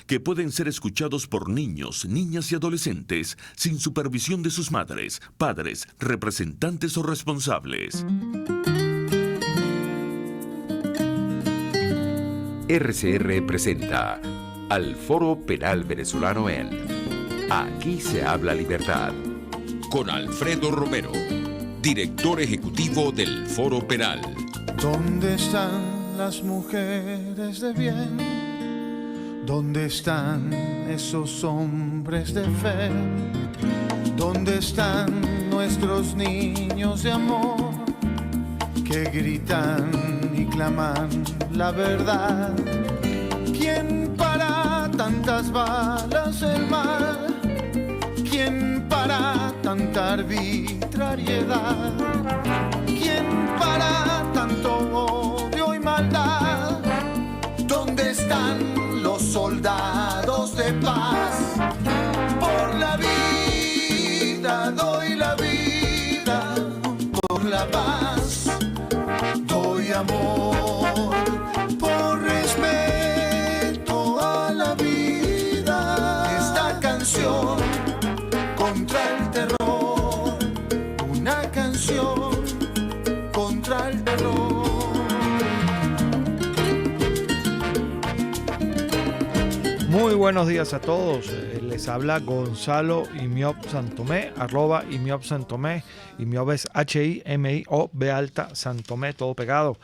que pueden ser escuchados por niños, niñas y adolescentes sin supervisión de sus madres, padres, representantes o responsables. RCR presenta al Foro Penal Venezolano en Aquí se habla libertad, con Alfredo Romero, director ejecutivo del Foro Penal. ¿Dónde están las mujeres de bien? ¿Dónde están esos hombres de fe? ¿Dónde están nuestros niños de amor que gritan y claman la verdad? ¿Quién para tantas balas el mal? ¿Quién para tanta arbitrariedad? ¿Quién para tanto odio y maldad? ¿Dónde están los soldados de paz? Por la vida doy la vida, por la paz doy amor, por respeto a la vida. Esta canción contra el terror, una canción contra el terror. Muy buenos días a todos. Les habla Gonzalo Imiop Santomé, @ Imiop Santomé. Imiop es HIMIOB alta Santomé, todo pegado.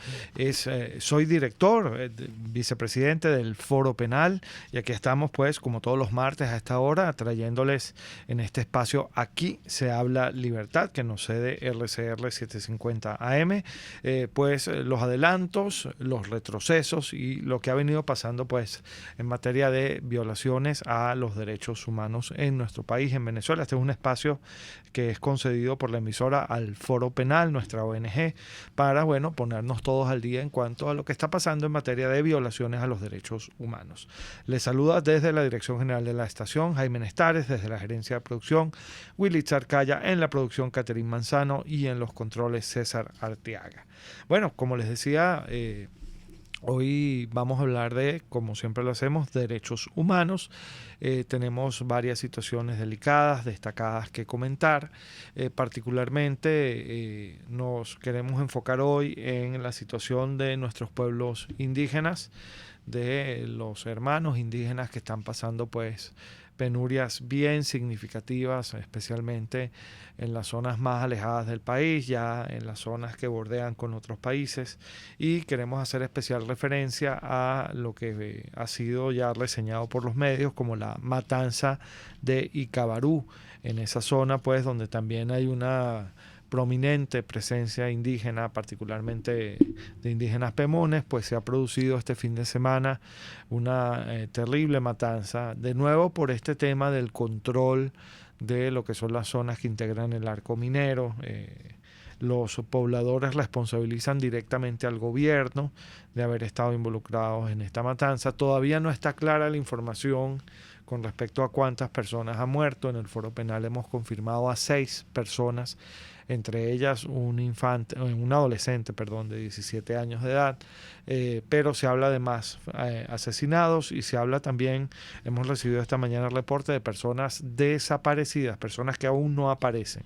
Soy director, vicepresidente del Foro Penal, y aquí estamos, pues, como todos los martes a esta hora, trayéndoles en este espacio Aquí se habla libertad, que nos cede RCR 750 AM, pues los adelantos, los retrocesos y lo que ha venido pasando, pues, en materia de violaciones a los derechos humanos en nuestro país, en Venezuela. Este es un espacio que es concedido por la emisora al Foro Penal, nuestra ONG, para, bueno, ponernos todos al día en cuanto a lo que está pasando en materia de violaciones a los derechos humanos. Les saluda desde la Dirección General de la Estación Jaime Nestares, desde la Gerencia de Producción Willy Charcaya, en la producción Caterín Manzano y en los controles César Arteaga. Bueno, como les decía, hoy vamos a hablar de, como siempre lo hacemos, derechos humanos. Tenemos varias situaciones delicadas, destacadas que comentar. Particularmente nos queremos enfocar hoy en la situación de nuestros pueblos indígenas, de los hermanos indígenas que están pasando, pues, penurias bien significativas, especialmente en las zonas más alejadas del país, ya en las zonas que bordean con otros países, y queremos hacer especial referencia a lo que ha sido ya reseñado por los medios como la matanza de Icabarú, en esa zona, pues, donde también hay una prominente presencia indígena, particularmente de indígenas pemones. Pues se ha producido este fin de semana una terrible matanza, de nuevo por este tema del control de lo que son las zonas que integran el arco minero. Los pobladores responsabilizan directamente al gobierno de haber estado involucrados en esta matanza. Todavía no está clara la información con respecto a cuántas personas han muerto. En el Foro Penal hemos confirmado a 6 personas, entre ellas un adolescente, de 17 años de edad, pero se habla de más asesinados, y se habla también, hemos recibido esta mañana el reporte de personas desaparecidas, personas que aún no aparecen.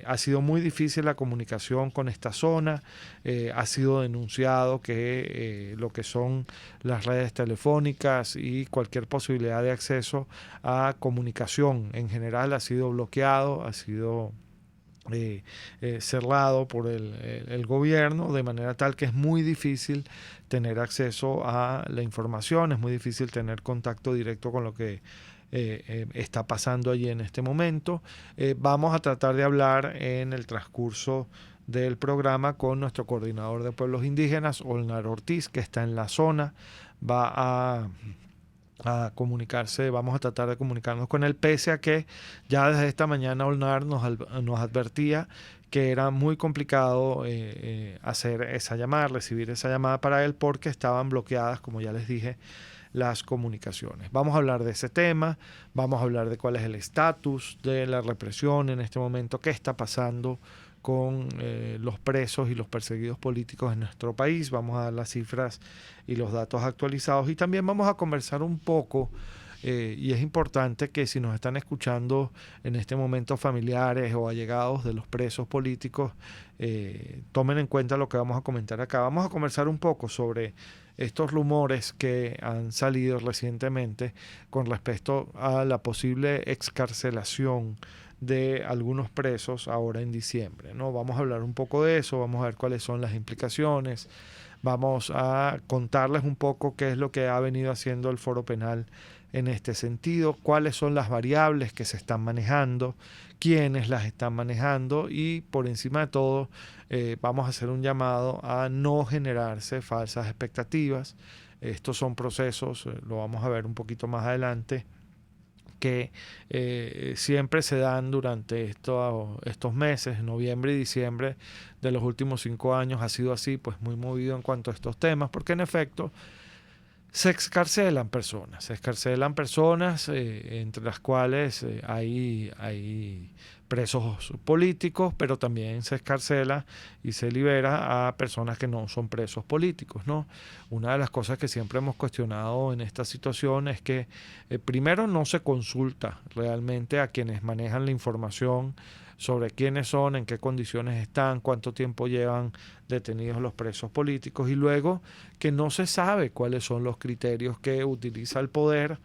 Ha sido muy difícil la comunicación con esta zona. Ha sido denunciado que lo que son las redes telefónicas y cualquier posibilidad de acceso a comunicación en general ha sido bloqueado, ha sido cerrado por el gobierno, de manera tal que es muy difícil tener acceso a la información, es muy difícil tener contacto directo con lo que está pasando allí en este momento. Vamos a tratar de hablar en el transcurso del programa con nuestro coordinador de pueblos indígenas, Olnar Ortiz, que está en la zona. Va a comunicarse, vamos a tratar de comunicarnos con él, pese a que ya desde esta mañana Olnar nos advertía que era muy complicado hacer esa llamada, recibir esa llamada para él, porque estaban bloqueadas, como ya les dije, las comunicaciones. Vamos a hablar de ese tema, vamos a hablar de cuál es el estatus de la represión en este momento, qué está pasando con los presos y los perseguidos políticos en nuestro país. Vamos a dar las cifras y los datos actualizados y también vamos a conversar un poco, y es importante que si nos están escuchando en este momento familiares o allegados de los presos políticos, tomen en cuenta lo que vamos a comentar acá. Vamos a conversar un poco sobre estos rumores que han salido recientemente con respecto a la posible excarcelación de algunos presos ahora en diciembre, ¿no? Vamos a hablar un poco de eso, vamos a ver cuáles son las implicaciones, vamos a contarles un poco qué es lo que ha venido haciendo el Foro Penal en este sentido, cuáles son las variables que se están manejando, quiénes las están manejando y por encima de todo vamos a hacer un llamado a no generarse falsas expectativas. Estos son procesos, lo vamos a ver un poquito más adelante, que siempre se dan durante estos meses, noviembre y diciembre de los últimos 5 años. Ha sido así, pues muy movido en cuanto a estos temas, porque en efecto se excarcelan personas, entre las cuales hay presos políticos, pero también se excarcela y se libera a personas que no son presos políticos, ¿no? Una de las cosas que siempre hemos cuestionado en esta situación es que primero no se consulta realmente a quienes manejan la información sobre quiénes son, en qué condiciones están, cuánto tiempo llevan detenidos los presos políticos, y luego que no se sabe cuáles son los criterios que utiliza el poder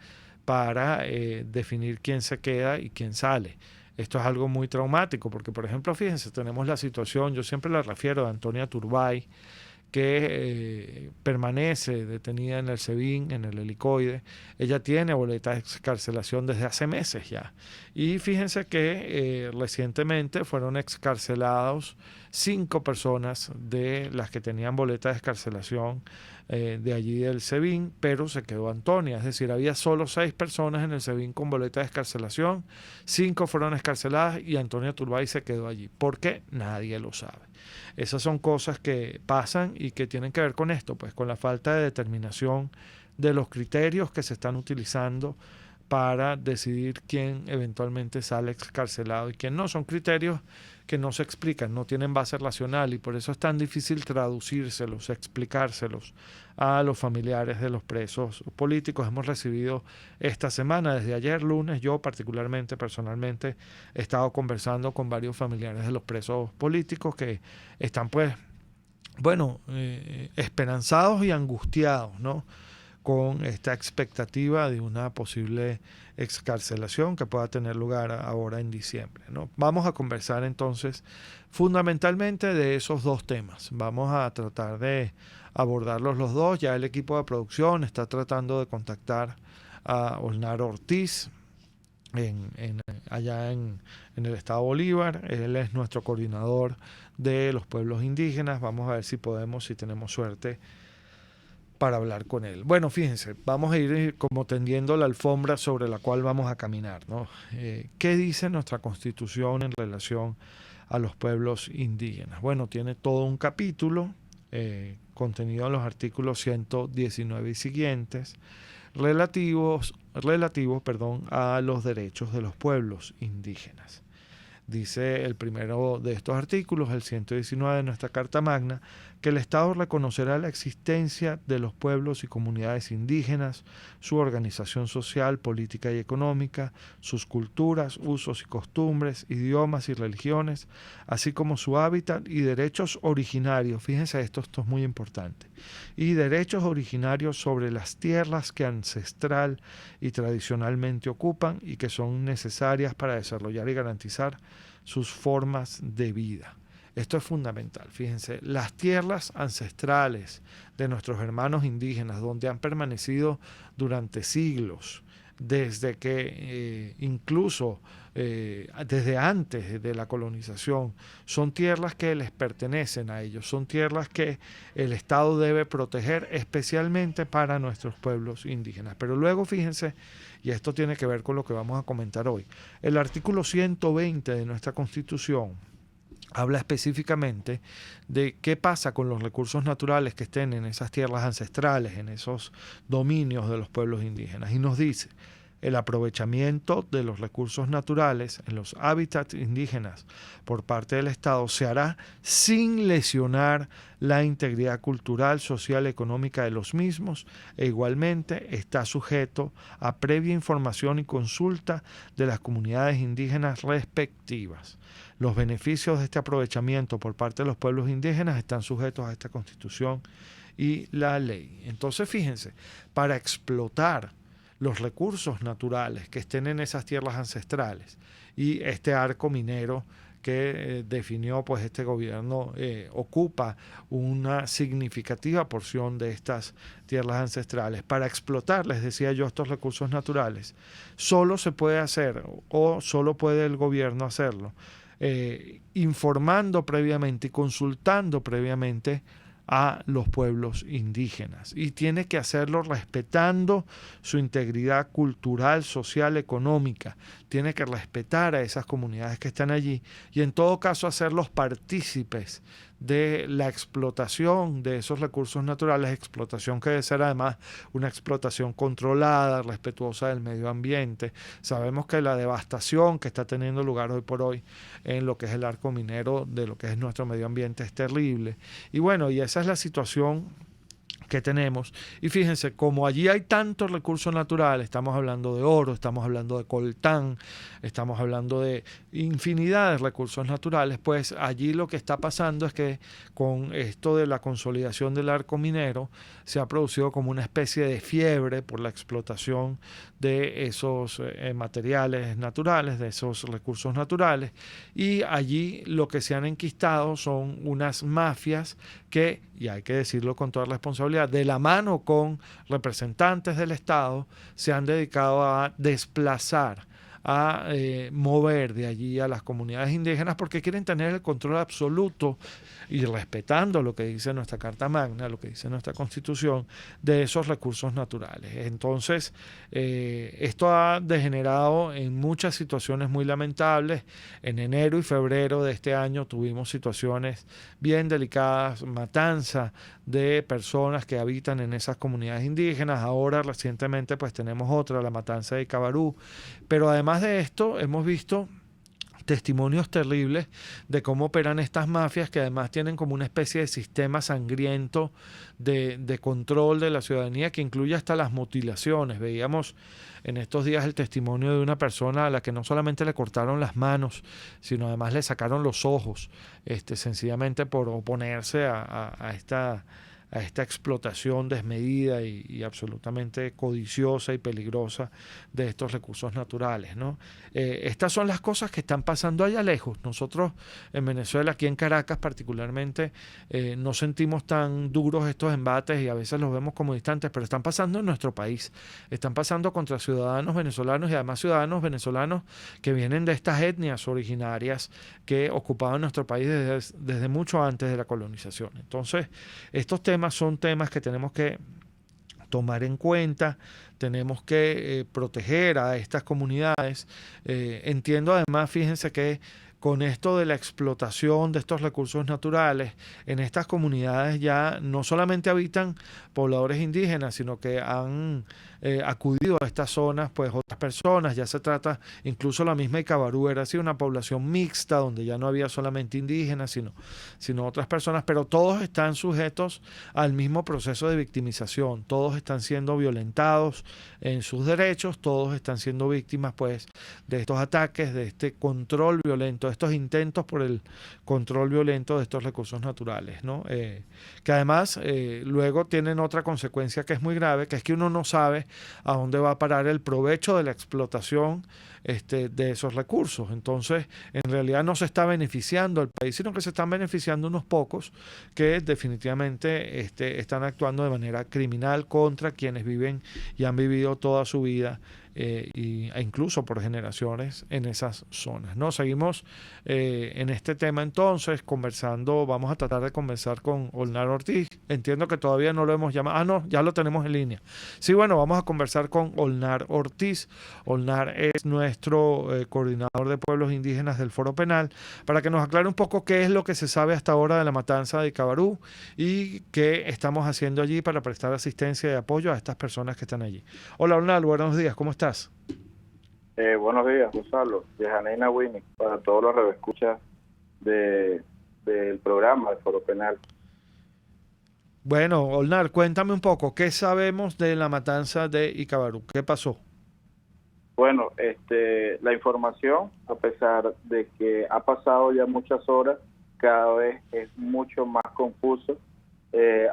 para definir quién se queda y quién sale. Esto es algo muy traumático porque, por ejemplo, fíjense, tenemos la situación, yo siempre la refiero, de Antonia Turbay, que permanece detenida en el SEBIN, en el helicoide. Ella tiene boleta de excarcelación desde hace meses ya. Y fíjense que recientemente fueron excarcelados 5 personas de las que tenían boleta de excarcelación de allí del SEBIN, pero se quedó Antonia. Es decir, había solo 6 personas en el SEBIN con boleta de excarcelación, 5 fueron excarceladas y Antonia Turbay se quedó allí. ¿Por qué? Nadie lo sabe. Esas son cosas que pasan y que tienen que ver con esto, pues con la falta de determinación de los criterios que se están utilizando para decidir quién eventualmente sale excarcelado y quién no. Son criterios que no se explican, no tienen base racional y por eso es tan difícil traducírselos, explicárselos a los familiares de los presos políticos. Hemos recibido esta semana, desde ayer lunes, yo particularmente, personalmente, he estado conversando con varios familiares de los presos políticos que están, pues, bueno, esperanzados y angustiados, ¿no?, con esta expectativa de una posible excarcelación que pueda tener lugar ahora en diciembre, ¿no? Vamos a conversar entonces fundamentalmente de esos 2 temas. Vamos a tratar de abordarlos los dos. Ya el equipo de producción está tratando de contactar a Olnar Ortiz allá en el estado Bolívar. Él es nuestro coordinador de los pueblos indígenas. Vamos a ver si podemos, si tenemos suerte, para hablar con él. Bueno, fíjense, vamos a ir como tendiendo la alfombra sobre la cual vamos a caminar, ¿no? ¿Qué dice nuestra Constitución en relación a los pueblos indígenas? Bueno, tiene todo un capítulo contenido en los artículos 119 y siguientes relativos a los derechos de los pueblos indígenas. Dice el primero de estos artículos, el 119 de nuestra Carta Magna, que el Estado reconocerá la existencia de los pueblos y comunidades indígenas, su organización social, política y económica, sus culturas, usos y costumbres, idiomas y religiones, así como su hábitat y derechos originarios. Fíjense esto es muy importante. Y derechos originarios sobre las tierras que ancestral y tradicionalmente ocupan y que son necesarias para desarrollar y garantizar sus formas de vida. Esto es fundamental. Fíjense, las tierras ancestrales de nuestros hermanos indígenas, donde han permanecido durante siglos, desde que incluso desde antes de la colonización, son tierras que les pertenecen a ellos, son tierras que el Estado debe proteger especialmente para nuestros pueblos indígenas. Pero luego fíjense, y esto tiene que ver con lo que vamos a comentar hoy, el artículo 120 de nuestra Constitución habla específicamente de qué pasa con los recursos naturales que estén en esas tierras ancestrales, en esos dominios de los pueblos indígenas. Y nos dice, el aprovechamiento de los recursos naturales en los hábitats indígenas por parte del Estado se hará sin lesionar la integridad cultural, social y económica de los mismos, e igualmente está sujeto a previa información y consulta de las comunidades indígenas respectivas. Los beneficios de este aprovechamiento por parte de los pueblos indígenas están sujetos a esta Constitución y la ley. Entonces, fíjense, para explotar los recursos naturales que estén en esas tierras ancestrales y este arco minero que definió pues este gobierno ocupa una significativa porción de estas tierras ancestrales. Para explotar, les decía yo, estos recursos naturales, solo se puede hacer o solo puede el gobierno hacerlo informando previamente y consultando previamente a los pueblos indígenas, y tiene que hacerlo respetando su integridad cultural, social, económica. Tiene que respetar a esas comunidades que están allí y en todo caso hacerlos partícipes de la explotación de esos recursos naturales, explotación que debe ser además una explotación controlada, respetuosa del medio ambiente. Sabemos que la devastación que está teniendo lugar hoy por hoy en lo que es el arco minero de lo que es nuestro medio ambiente es terrible. Y bueno, y esa es la situación que tenemos. Y fíjense, como allí hay tantos recursos naturales, estamos hablando de oro, estamos hablando de coltán, estamos hablando de infinidad de recursos naturales, pues allí lo que está pasando es que con esto de la consolidación del arco minero se ha producido como una especie de fiebre por la explotación de esos materiales naturales, de esos recursos naturales, y allí lo que se han enquistado son unas mafias que, y hay que decirlo con toda responsabilidad, de la mano con representantes del Estado, se han dedicado a desplazar, a mover de allí a las comunidades indígenas porque quieren tener el control absoluto y respetando lo que dice nuestra Carta Magna, lo que dice nuestra Constitución, de esos recursos naturales. Entonces, esto ha degenerado en muchas situaciones muy lamentables. En enero y febrero de este año tuvimos situaciones bien delicadas, matanza de personas que habitan en esas comunidades indígenas. Ahora, recientemente, pues tenemos otra, la matanza de Cabarú. Pero además de esto, hemos visto testimonios terribles de cómo operan estas mafias, que además tienen como una especie de sistema sangriento de control de la ciudadanía que incluye hasta las mutilaciones. Veíamos en estos días el testimonio de una persona a la que no solamente le cortaron las manos, sino además le sacaron los ojos, sencillamente por oponerse a esta explotación desmedida y absolutamente codiciosa y peligrosa de estos recursos naturales, ¿no? Estas son las cosas que están pasando allá lejos. Nosotros en Venezuela, aquí en Caracas particularmente, no sentimos tan duros estos embates y a veces los vemos como distantes, pero están pasando en nuestro país. Están pasando contra ciudadanos venezolanos y además ciudadanos venezolanos que vienen de estas etnias originarias que ocupaban nuestro país desde mucho antes de la colonización. Entonces, estos temas son temas que tenemos que tomar en cuenta, tenemos que proteger a estas comunidades. Entiendo además, fíjense que con esto de la explotación de estos recursos naturales, en estas comunidades ya no solamente habitan pobladores indígenas, sino que han acudido a estas zonas pues otras personas. Ya se trata, incluso la misma Icabarú era así, una población mixta donde ya no había solamente indígenas sino otras personas, pero todos están sujetos al mismo proceso de victimización, todos están siendo violentados en sus derechos, todos están siendo víctimas pues de estos ataques, de este control violento, de estos intentos por el control violento de estos recursos naturales, ¿no? Que además luego tienen otra consecuencia que es muy grave, que es que uno no sabe a dónde va a parar el provecho de la explotación de esos recursos. Entonces, en realidad no se está beneficiando el país, sino que se están beneficiando unos pocos que definitivamente están actuando de manera criminal contra quienes viven y han vivido toda su vida e incluso por generaciones en esas zonas, ¿no? Seguimos en este tema entonces conversando. Vamos a tratar de conversar con Olnar Ortiz. Entiendo que todavía no lo hemos llamado. No, ya lo tenemos en línea. Sí, bueno, vamos a conversar con Olnar Ortiz. Olnar es nuestro coordinador de pueblos indígenas del Foro Penal, para que nos aclare un poco qué es lo que se sabe hasta ahora de la matanza de Cabarú y qué estamos haciendo allí para prestar asistencia y apoyo a estas personas que están allí. Hola, Olnar, buenos días, ¿cómo estás? estás? Buenos días, Gonzalo. De Janeina Winnie, para todos los radioescuchas del programa de Foro Penal. Bueno, Olnar, cuéntame un poco, ¿qué sabemos de la matanza de Icabarú? ¿Qué pasó? Bueno, la información, a pesar de que ha pasado ya muchas horas, cada vez es mucho más confuso,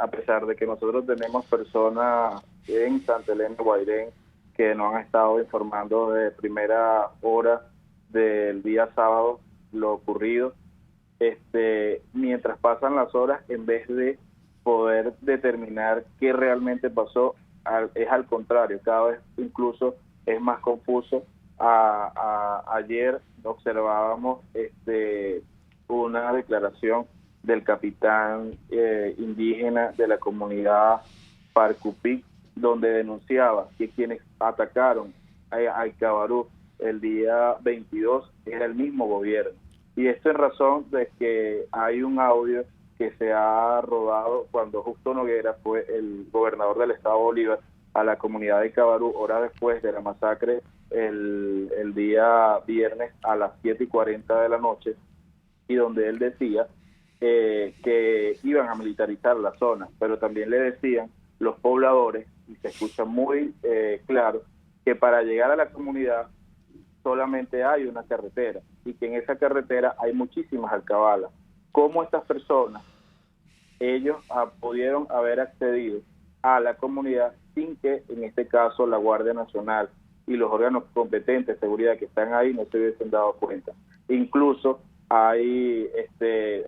a pesar de que nosotros tenemos personas en Santa Elena, Guairén, que nos han estado informando de primera hora del día sábado lo ocurrido. Mientras pasan las horas, en vez de poder determinar qué realmente pasó, es al contrario, cada vez incluso es más confuso. Ayer observábamos una declaración del capitán indígena de la comunidad Parcupic, donde denunciaba que quienes atacaron a Icabarú el día 22 era el mismo gobierno. Y esto en razón de que hay un audio que se ha rodado cuando Justo Noguera fue el gobernador del estado Bolívar a la comunidad de Icabarú, horas después de la masacre el día viernes a las 7:40 de la noche, y donde él decía que iban a militarizar la zona, pero también le decían los pobladores, y se escucha muy claro, que para llegar a la comunidad solamente hay una carretera, y que en esa carretera hay muchísimas alcabalas. ¿Cómo estas personas, ellos pudieron haber accedido a la comunidad sin que, en este caso, la Guardia Nacional y los órganos competentes de seguridad que están ahí no se hubiesen dado cuenta? Incluso hay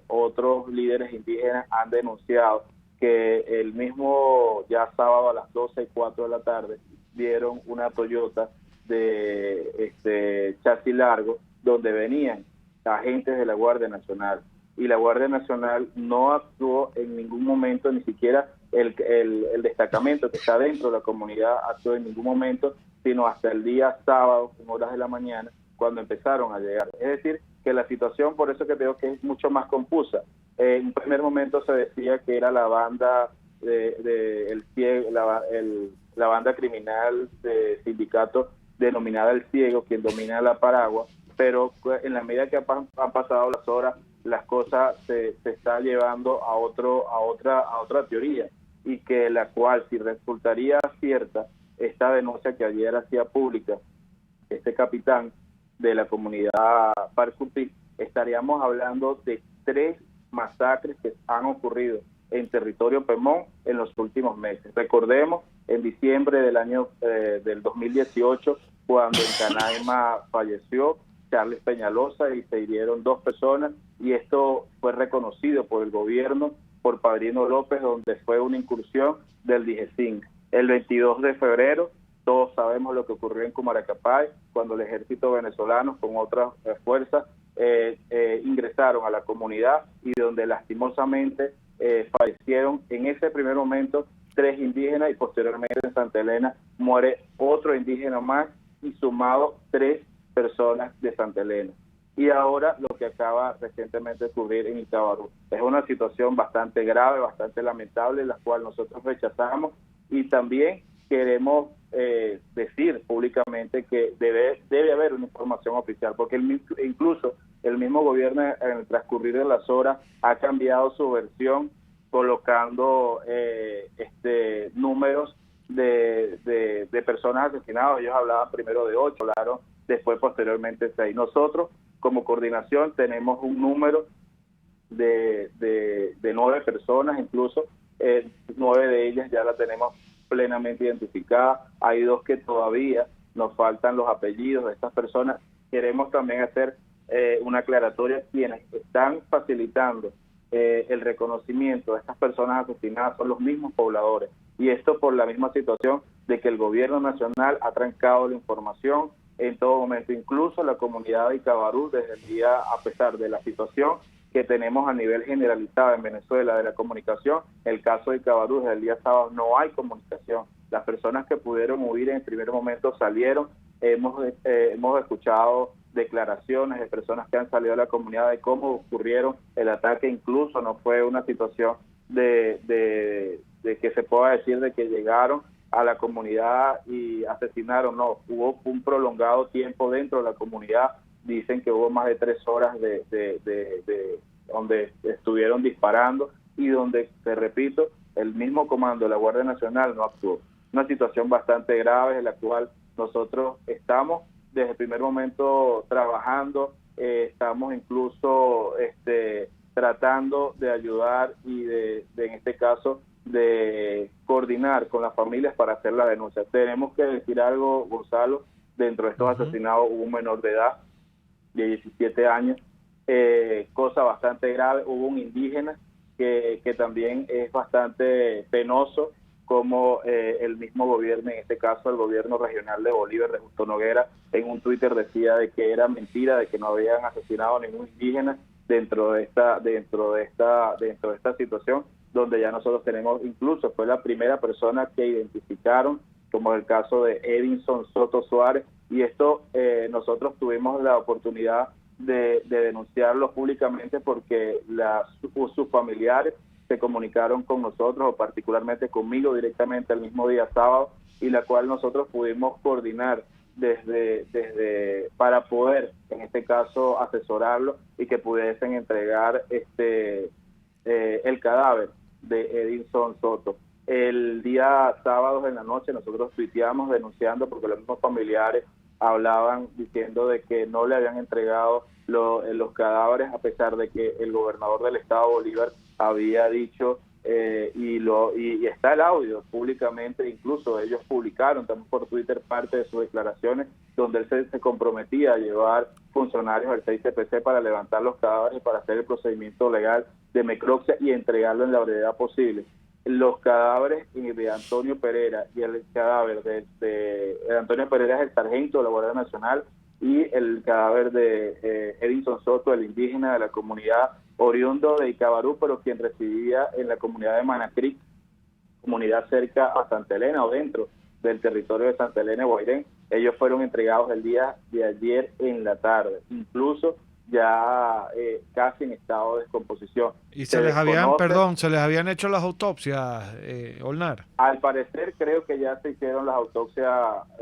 otros líderes indígenas han denunciado que el mismo ya sábado a las 12:04 de la tarde vieron una Toyota de chasis largo donde venían agentes de la Guardia Nacional, y la Guardia Nacional no actuó en ningún momento, ni siquiera el destacamento que está dentro de la comunidad actuó en ningún momento, sino hasta el día sábado, en horas de la mañana, cuando empezaron a llegar. Es decir, que la situación, por eso que veo que es mucho más confusa. En un primer momento se decía que era la banda la banda criminal de sindicato denominada El Ciego quien domina la Paragua, pero en la medida que han pasado las horas, las cosas se está llevando a otra teoría, y que la cual, si resultaría cierta esta denuncia que ayer hacía pública este capitán de la comunidad Parcupic, estaríamos hablando de 3 masacres que han ocurrido en territorio Pemón en los últimos meses. Recordemos, en diciembre del 2018, cuando en Canaima falleció Charles Peñalosa y se hirieron 2 personas, y esto fue reconocido por el gobierno, por Padrino López, donde fue una incursión del DIGESIN. El 22 de febrero, todos sabemos lo que ocurrió en Cumaracapay, cuando el ejército venezolano con otras fuerzas ingresaron a la comunidad, y donde lastimosamente fallecieron en ese primer momento 3 indígenas, y posteriormente en Santa Elena muere otro indígena más, y sumado 3 personas de Santa Elena. Y ahora lo que acaba recientemente de ocurrir en Icabarú. Es una situación bastante grave, bastante lamentable, la cual nosotros rechazamos, y también queremos decir públicamente que debe haber una información oficial, porque incluso el mismo gobierno en el transcurrir de las horas ha cambiado su versión, colocando números de personas asesinadas. Ellos hablaban primero de 8, hablaron después posteriormente 6. Nosotros como coordinación tenemos un número de 9 personas, incluso 9 de ellas ya la tenemos plenamente identificada. Hay 2 que todavía nos faltan los apellidos de estas personas. Queremos también hacer una aclaratoria: quienes están facilitando el reconocimiento de estas personas asesinadas son los mismos pobladores, y esto por la misma situación de que el gobierno nacional ha trancado la información en todo momento. Incluso la comunidad de Icabarú, desde el día, a pesar de la situación que tenemos a nivel generalizado en Venezuela de la comunicación, el caso de Icabarú, desde el día sábado no hay comunicación. Las personas que pudieron huir en el primer momento salieron. Hemos escuchado declaraciones de personas que han salido de la comunidad de cómo ocurrieron el ataque. Incluso no fue una situación de que se pueda decir de que llegaron a la comunidad y asesinaron, no, hubo un prolongado tiempo dentro de la comunidad. Dicen que hubo más de 3 horas de donde estuvieron disparando y donde, te repito, el mismo comando de la Guardia Nacional no actuó. Una situación bastante grave en la cual nosotros estamos desde el primer momento trabajando, estamos incluso tratando de ayudar y en este caso de coordinar con las familias para hacer la denuncia. Tenemos que decir algo, Gonzalo, dentro de estos asesinados hubo un menor de edad de 17 años, cosa bastante grave, hubo un indígena que también es bastante penoso, como el mismo gobierno, en este caso el gobierno regional de Bolívar, de Justo Noguera, en un Twitter decía de que era mentira, de que no habían asesinado a ningún indígena dentro de esta situación, donde ya nosotros tenemos, incluso fue la primera persona que identificaron, como el caso de Edinson Soto Suárez, y esto nosotros tuvimos la oportunidad de denunciarlo públicamente porque sus familiares se comunicaron con nosotros, o particularmente conmigo directamente el mismo día sábado, y la cual nosotros pudimos coordinar desde para poder, en este caso, asesorarlo y que pudiesen entregar el cadáver de Edinson Soto. El día sábado en la noche nosotros tuiteamos denunciando porque los mismos familiares hablaban diciendo de que no le habían entregado los cadáveres, a pesar de que el gobernador del estado Bolívar había dicho, y está el audio públicamente, incluso ellos publicaron también por Twitter parte de sus declaraciones, donde él se comprometía a llevar funcionarios del 6CPC para levantar los cadáveres, para hacer el procedimiento legal de necropsia y entregarlo en la brevedad posible. Los cadáveres de Antonio Pereira y el cadáver de Antonio Pereira es el sargento de la Guardia Nacional, y el cadáver de Edinson Soto, el indígena de la comunidad oriundo de Icabarú, pero quien residía en la comunidad de Manacric, comunidad cerca a Santa Elena o dentro del territorio de Santa Elena y Guairén. Ellos fueron entregados el día de ayer en la tarde, incluso ya casi en estado de descomposición. ¿Y se les habían hecho las autopsias, Olnar? Al parecer creo que ya se hicieron las autopsias,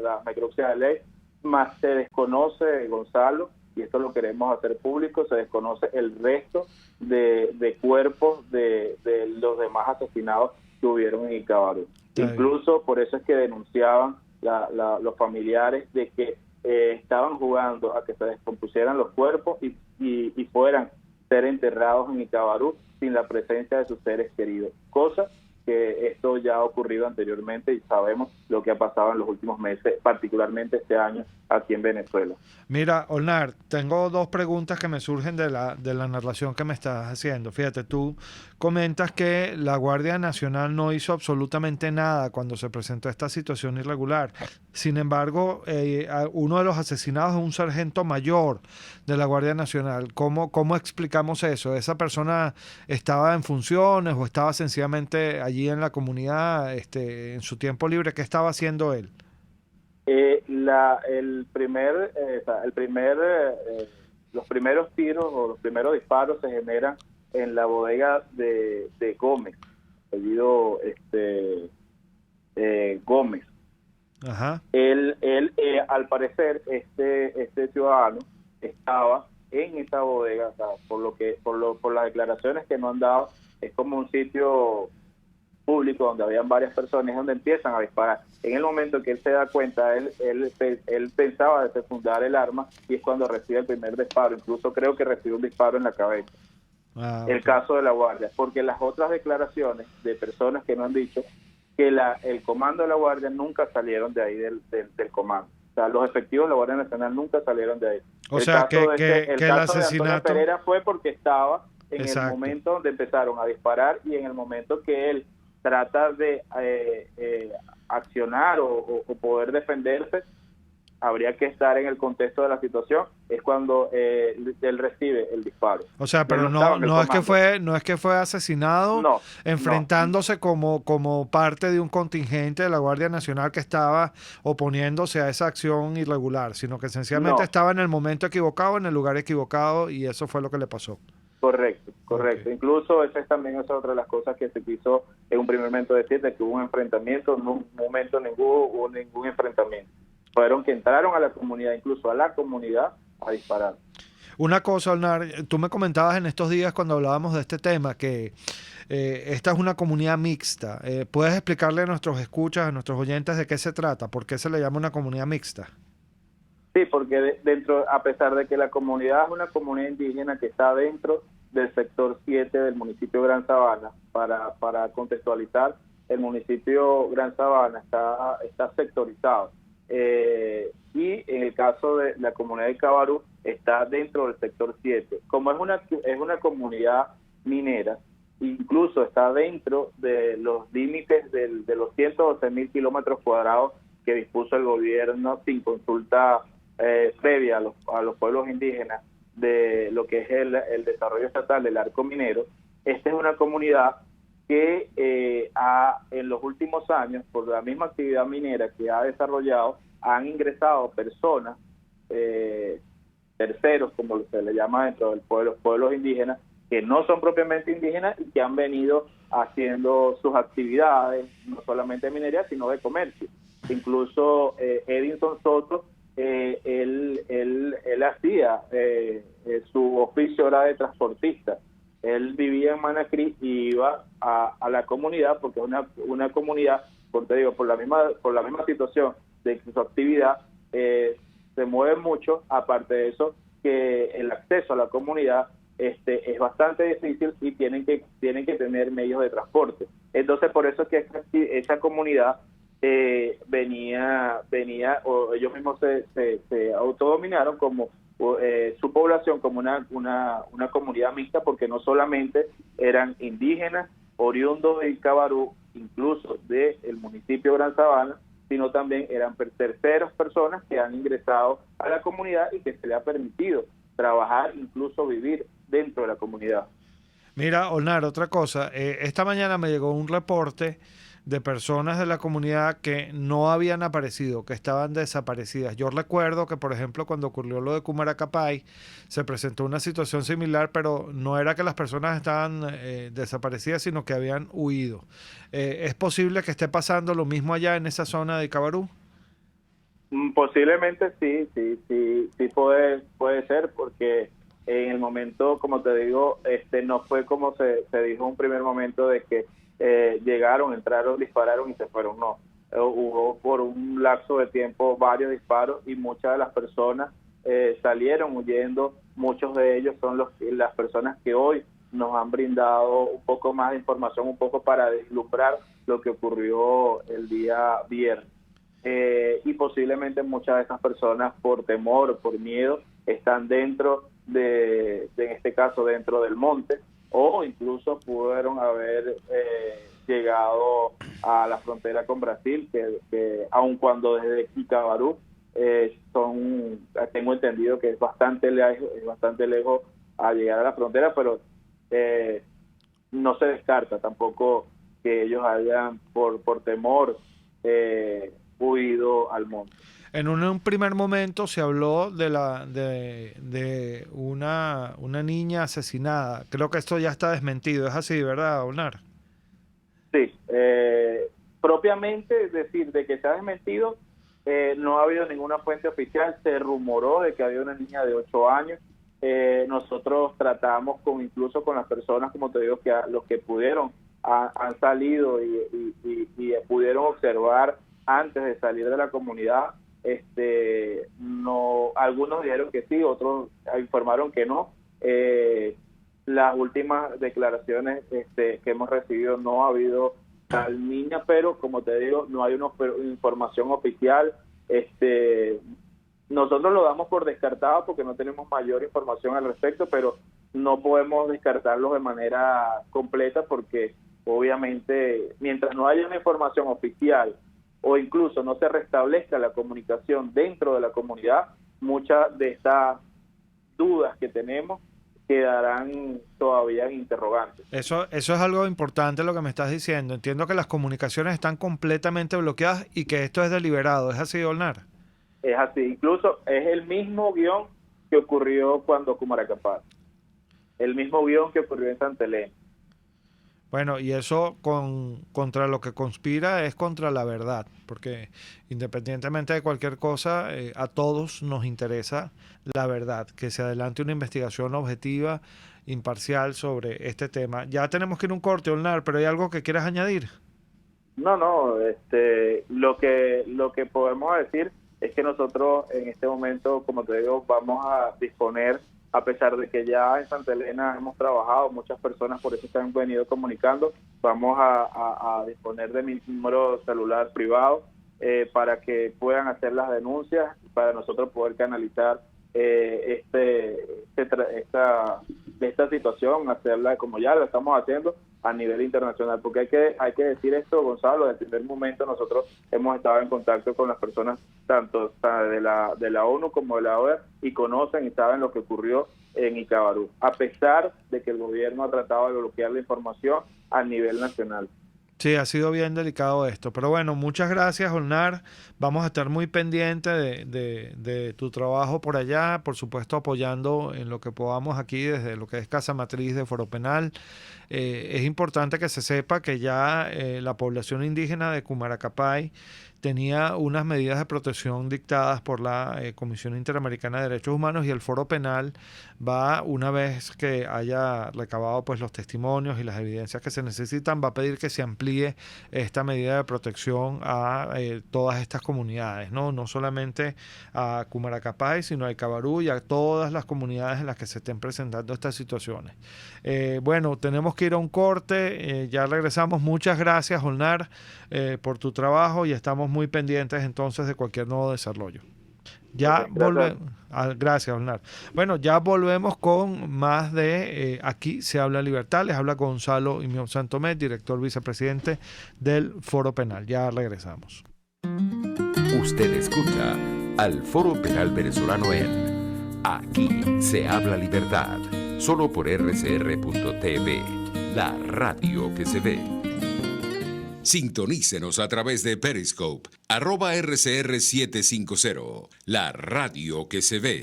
las necropsias de ley, más se desconoce, Gonzalo, y esto lo queremos hacer público, se desconoce el resto de cuerpos de los demás asesinados que hubieron en Icabarú. Incluso por eso es que denunciaban los familiares de que estaban jugando a que se descompusieran los cuerpos y fueran ser enterrados en Icabarú sin la presencia de sus seres queridos, cosa que esto ya ha ocurrido anteriormente y sabemos lo que ha pasado en los últimos meses, particularmente este año aquí en Venezuela. Mira, Olnar, tengo 2 preguntas que me surgen de la narración que me estás haciendo. Fíjate, tú comentas que la Guardia Nacional no hizo absolutamente nada cuando se presentó esta situación irregular. Sin embargo, uno de los asesinados es un sargento mayor de la Guardia Nacional. ¿Cómo explicamos eso? ¿Esa persona estaba en funciones o estaba sencillamente allí en la comunidad en su tiempo libre? ¿Qué estaba haciendo él? Los primeros tiros o los primeros disparos se generan en la bodega de Gómez, apellido Gómez. Ajá. Él al parecer este ciudadano estaba en esa bodega, o sea, por las declaraciones que nos han dado, es como un sitio público donde habían varias personas, donde empiezan a disparar. En el momento que él se da cuenta, él pensaba desenfundar el arma, y es cuando recibe el primer disparo. Incluso creo que recibe un disparo en la cabeza. El caso de la Guardia, porque las otras declaraciones de personas que nos han dicho que el comando de la Guardia nunca salieron de ahí del comando. O sea, los efectivos de la Guardia Nacional nunca salieron de ahí. O sea, que el asesinato de Antonio Pereira fue porque estaba en Exacto. el momento donde empezaron a disparar, y en el momento que él trata de accionar o poder defenderse, habría que estar en el contexto de la situación, es cuando él recibe el disparo. O sea, pero no es que fue asesinado enfrentándose como parte de un contingente de la Guardia Nacional que estaba oponiéndose a esa acción irregular, sino que sencillamente estaba en el momento equivocado, en el lugar equivocado, y eso fue lo que le pasó. Correcto. Ok. Incluso esa es también otra de las cosas que se quiso en un primer momento decir, de que hubo un enfrentamiento. En un momento hubo ningún enfrentamiento. Fueron que entraron a la comunidad, incluso a la comunidad, a disparar. Una cosa, Olnar, tú me comentabas en estos días cuando hablábamos de este tema que esta es una comunidad mixta. ¿Puedes explicarle a nuestros escuchas, a nuestros oyentes de qué se trata? ¿Por qué se le llama una comunidad mixta? Sí, porque dentro, a pesar de que la comunidad es una comunidad indígena que está dentro del sector 7 del municipio Gran Sabana, para contextualizar, el municipio Gran Sabana está sectorizado. Y en el caso de la comunidad de Cabarú, está dentro del sector 7. Como es una comunidad minera, incluso está dentro de los límites de los 112.000 kilómetros cuadrados que dispuso el gobierno sin consulta previa a los pueblos indígenas de lo que es el desarrollo estatal del arco minero. Esta es una comunidad que en los últimos años, por la misma actividad minera que ha desarrollado, han ingresado personas, terceros, como se le llama dentro del pueblos indígenas, que no son propiamente indígenas y que han venido haciendo sus actividades, no solamente de minería, sino de comercio. Incluso Edinson Soto, él hacía su oficio era de transportista. Él vivía en Manacrí y iba a la comunidad, porque es una comunidad, por la misma situación de su actividad, se mueve mucho. Aparte de eso, que el acceso a la comunidad es bastante difícil y tienen que tener medios de transporte. Entonces, por eso es que esa comunidad venía, o ellos mismos se autodominaron como su población como una comunidad mixta, porque no solamente eran indígenas oriundos de Cabarú, incluso del municipio Gran Sabana, sino también eran terceras personas que han ingresado a la comunidad y que se le ha permitido trabajar, incluso vivir dentro de la comunidad. Mira, Olnar, otra cosa. Esta mañana me llegó un reporte de personas de la comunidad que no habían aparecido, que estaban desaparecidas. Yo recuerdo que, por ejemplo, cuando ocurrió lo de Cumaracapay, se presentó una situación similar, pero no era que las personas estaban desaparecidas, sino que habían huido. ¿Es posible que esté pasando lo mismo allá en esa zona de Cabarú? Posiblemente sí puede ser, porque en el momento, como te digo, no fue como se dijo en un primer momento, de que llegaron, entraron, dispararon y se fueron. No, hubo por un lapso de tiempo varios disparos y muchas de las personas salieron huyendo. Muchos de ellos son las personas que hoy nos han brindado un poco más de información, un poco para deslumbrar lo que ocurrió el día viernes. Y posiblemente muchas de esas personas, por temor, por miedo, están dentro en este caso, dentro del monte, o incluso pudieron haber llegado a la frontera con Brasil, que aun cuando desde Cabarú tengo entendido que es bastante lejos a llegar a la frontera, pero no se descarta tampoco que ellos hayan por temor huido al monte. En un primer momento se habló de una niña asesinada. Creo que esto ya está desmentido. Es así, ¿verdad, Olnar? Sí. Propiamente, es decir, de que se ha desmentido, no ha habido ninguna fuente oficial. Se rumoró de que había una niña de 8 años. Nosotros tratamos incluso con las personas, como te digo, que los que pudieron han salido y pudieron observar antes de salir de la comunidad. No, algunos dijeron que sí, otros informaron que no. Las últimas declaraciones que hemos recibido, no ha habido tal niña, pero como te digo, no hay una información oficial. Nosotros lo damos por descartado porque no tenemos mayor información al respecto, pero no podemos descartarlo de manera completa, porque obviamente mientras no haya una información oficial o incluso no se restablezca la comunicación dentro de la comunidad, muchas de estas dudas que tenemos quedarán todavía en interrogantes. Eso es algo importante lo que me estás diciendo. Entiendo que las comunicaciones están completamente bloqueadas y que esto es deliberado. ¿Es así, Olnar? Es así. Incluso es el mismo guión que ocurrió cuando Cumaracapay. el mismo guión que ocurrió en Santa Elena. Bueno, y eso contra lo que conspira es contra la verdad, porque independientemente de cualquier cosa, a todos nos interesa la verdad, que se adelante una investigación objetiva, imparcial sobre este tema. Ya tenemos que ir a un corte, Olnar, pero ¿hay algo que quieras añadir? No, lo que podemos decir es que nosotros en este momento, como te digo, vamos a disponer, a pesar de que ya en Santa Elena hemos trabajado, muchas personas por eso se han venido comunicando, vamos a disponer de mi número celular privado para que puedan hacer las denuncias, para nosotros poder canalizar esta situación, hacerla como ya lo estamos haciendo a nivel internacional, porque hay que decir esto, Gonzalo. Desde el primer momento nosotros hemos estado en contacto con las personas tanto de la ONU como de la OEA y conocen y saben lo que ocurrió en Icabarú, a pesar de que el gobierno ha tratado de bloquear la información a nivel nacional. Sí, ha sido bien delicado esto. Pero bueno, muchas gracias, Olnar. Vamos a estar muy pendientes de tu trabajo por allá, por supuesto apoyando en lo que podamos aquí desde lo que es Casa Matriz de Foro Penal. Es importante que se sepa que ya la población indígena de Cumaracapay tenía unas medidas de protección dictadas por la Comisión Interamericana de Derechos Humanos, y el Foro Penal va, una vez que haya recabado pues los testimonios y las evidencias que se necesitan, va a pedir que se amplíe esta medida de protección a todas estas comunidades, no solamente a Cumaracapay, sino a Icabarú y a todas las comunidades en las que se estén presentando estas situaciones. Bueno, tenemos que ir a un corte, ya regresamos. Muchas gracias, Olnar, por tu trabajo, y estamos muy pendientes entonces de cualquier nuevo desarrollo. Ya volvemos. Gracias, Olnar. Bueno, ya volvemos con más de Aquí se habla libertad. Les habla Gonzalo Imión Santomé, director vicepresidente del Foro Penal. Ya regresamos. Usted escucha al Foro Penal Venezolano en Aquí se habla libertad, solo por rcr.tv, la radio que se ve. Sintonícenos a través de Periscope, @RCR750, la radio que se ve.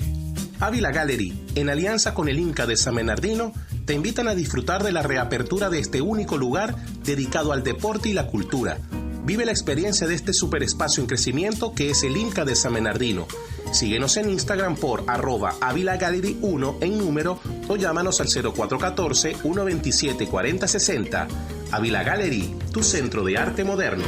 Ávila Gallery, en alianza con el Inca de San Bernardino, te invitan a disfrutar de la reapertura de este único lugar dedicado al deporte y la cultura. Vive la experiencia de este superespacio en crecimiento que es el Inca de San Bernardino. Síguenos en Instagram por @AvilaGallery1 en número o llámanos al 0414-127-4060. Ávila Gallery, tu centro de arte moderno.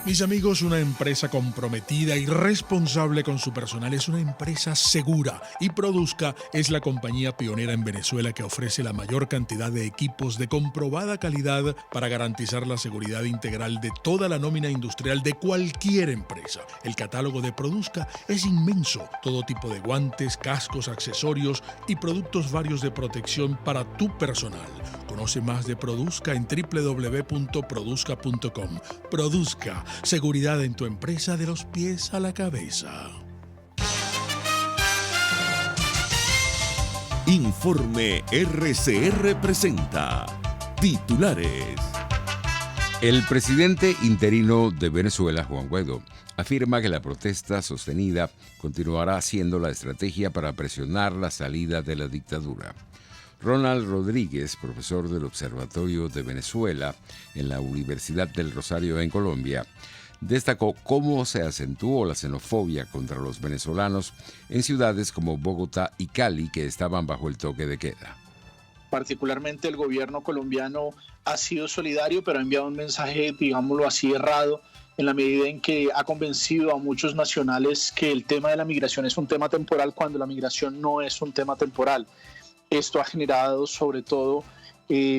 Mis amigos, una empresa comprometida y responsable con su personal es una empresa segura, y Produzca es la compañía pionera en Venezuela que ofrece la mayor cantidad de equipos de comprobada calidad para garantizar la seguridad integral de toda la nómina industrial de cualquier empresa. El catálogo de Produzca es inmenso, todo tipo de guantes, cascos, accesorios y productos varios de protección para tu personal. Conoce más de Produzca en www.produzca.com. Produzca, seguridad en tu empresa de los pies a la cabeza. Informe RCR presenta titulares. El presidente interino de Venezuela, Juan Guaidó, afirma que la protesta sostenida continuará siendo la estrategia para presionar la salida de la dictadura. Ronald Rodríguez, profesor del Observatorio de Venezuela en la Universidad del Rosario en Colombia, destacó cómo se acentuó la xenofobia contra los venezolanos en ciudades como Bogotá y Cali, que estaban bajo el toque de queda. Particularmente el gobierno colombiano ha sido solidario, pero ha enviado un mensaje, digámoslo así, errado, en la medida en que ha convencido a muchos nacionales que el tema de la migración es un tema temporal, cuando la migración no es un tema temporal. Esto ha generado sobre todo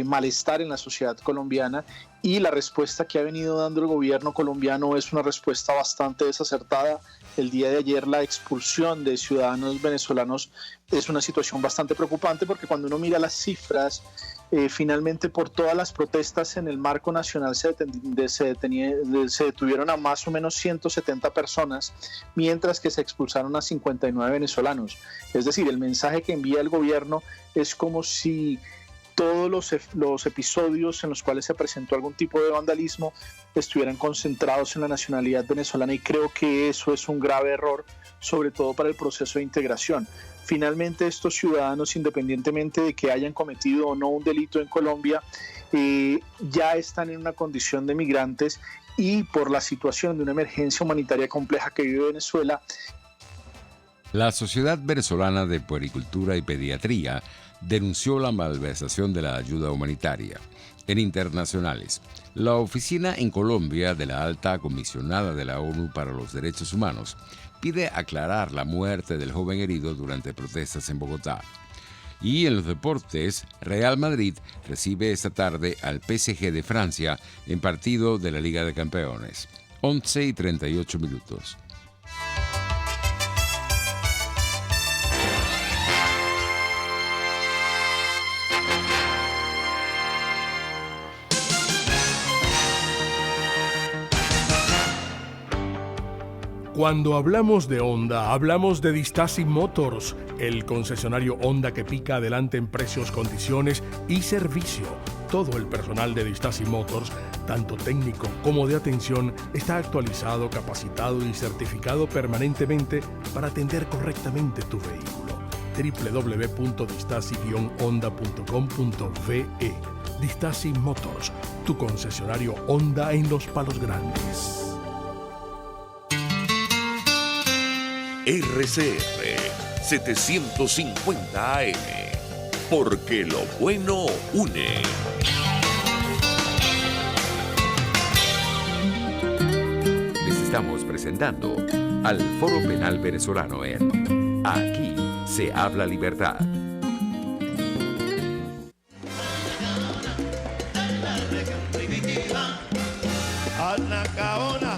malestar en la sociedad colombiana, y la respuesta que ha venido dando el gobierno colombiano es una respuesta bastante desacertada. El día de ayer la expulsión de ciudadanos venezolanos es una situación bastante preocupante, porque cuando uno mira las cifras, finalmente por todas las protestas en el marco nacional se detuvieron a más o menos 170 personas, mientras que se expulsaron a 59 venezolanos. Es decir, el mensaje que envía el gobierno es como si todos los episodios en los cuales se presentó algún tipo de vandalismo estuvieran concentrados en la nacionalidad venezolana, y creo que eso es un grave error, sobre todo para el proceso de integración. Finalmente, estos ciudadanos, independientemente de que hayan cometido o no un delito en Colombia, ya están en una condición de migrantes, y por la situación de una emergencia humanitaria compleja que vive Venezuela. La Sociedad Venezolana de Puericultura y Pediatría denunció la malversación de la ayuda humanitaria. En internacionales, la oficina en Colombia de la Alta Comisionada de la ONU para los Derechos Humanos pide aclarar la muerte del joven herido durante protestas en Bogotá. Y en los deportes, Real Madrid recibe esta tarde al PSG de Francia en partido de la Liga de Campeones. 11:38. Cuando hablamos de Honda, hablamos de Distasi Motors, el concesionario Honda que pica adelante en precios, condiciones y servicio. Todo el personal de Distasi Motors, tanto técnico como de atención, está actualizado, capacitado y certificado permanentemente para atender correctamente tu vehículo. www.distasi-honda.com.ve. Distasi Motors, tu concesionario Honda en Los Palos Grandes. RCR 750 AM, porque lo bueno une. Les estamos presentando al Foro Penal Venezolano en Aquí se habla libertad. Anacaona,